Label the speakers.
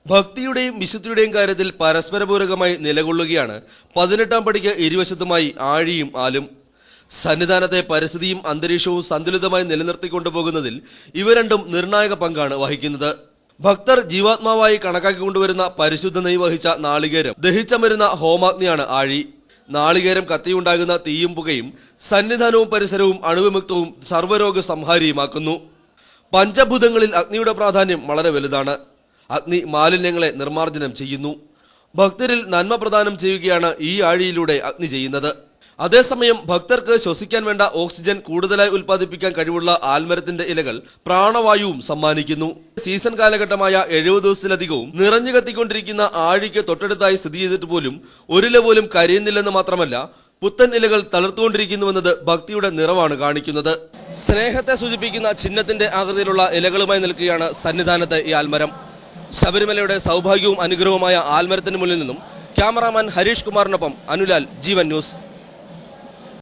Speaker 1: ഭക്തിയുടെയും വിശുദ്ധിയുടെയും കാര്യത്തിൽ പരസ്പരപൂരകമായി നിലകൊള്ളുകയാണ് 18ാം പടിക്ക് ഇരുവശത്തുമായി ആഴിയും ആലും. സന്നിധാനത്തെ പരിസ്ഥിതിയും അന്തരീക്ഷവും സന്തുലിതമായി നിലനിർത്തിക്കൊണ്ടുപോകുന്നതിൽ ഇവ രണ്ടും നിർണായക പങ്കാണ് വഹിക്കുന്നത്. ഭക്തർ ജീവാത്മാവായി കണക്കാക്കിക്കൊണ്ടുവരുന്ന പരിശുദ്ധ നെയ് വഹിച്ച നാളികേരം ദഹിച്ചമരുന്ന ഹോമാഗ്നിയാണ് ആഴി. നാളികേരം കത്തിയുണ്ടാകുന്ന തീയും പുകയും സന്നിധാനവും പരിസരവും അണുവിമുക്തവും സർവ്വരോഗ സംഹാരിയുമാക്കുന്നു. പഞ്ചഭൂതങ്ങളിൽ അഗ്നിയുടെ പ്രാധാന്യം വളരെ വലുതാണ്. അഗ്നി മാലിന്യങ്ങളെ നിർമ്മാർജ്ജനം ചെയ്യുന്നു. ഭക്തരിൽ നന്മ പ്രദാനം ചെയ്യുകയാണ് ഈ ആഴിയിലൂടെ അഗ്നി ചെയ്യുന്നത്. അതേസമയം ഭക്തർക്ക് ശ്വസിക്കാൻ വേണ്ട ഓക്സിജൻ കൂടുതലായി ഉൽപ്പാദിപ്പിക്കാൻ കഴിവുള്ള ആൽമരത്തിന്റെ ഇലകൾ പ്രാണവായുവും സമ്മാനിക്കുന്നു. സീസൺ കാലഘട്ടമായ 70 ദിവസത്തിലധികവും നിറഞ്ഞു കത്തിക്കൊണ്ടിരിക്കുന്ന ആഴിക്ക് തൊട്ടടുത്തായി സ്ഥിതി ചെയ്തിട്ട് പോലും ഒരില പോലും കരിയുന്നില്ലെന്ന് മാത്രമല്ല, പുത്തൻ ഇലകൾ തളർത്തുകൊണ്ടിരിക്കുന്നുവെന്നത് ഭക്തിയുടെ നിറവാണ് കാണിക്കുന്നത്. സ്നേഹത്തെ സൂചിപ്പിക്കുന്ന ചിഹ്നത്തിന്റെ ആകൃതിയിലുള്ള ഇലകളുമായി നിൽക്കുകയാണ് സന്നിധാനത്തെ ഈ ആൽമരം. ശബരിമലയുടെ സൗഭാഗ്യവും അനുഗ്രഹവുമായ ആൽമരത്തിന് മുന്നിൽ നിന്നും ക്യാമറാമാൻ ഹരീഷ് കുമാറിനൊപ്പം അനുലാൽ, ജീവൻ ന്യൂസ്.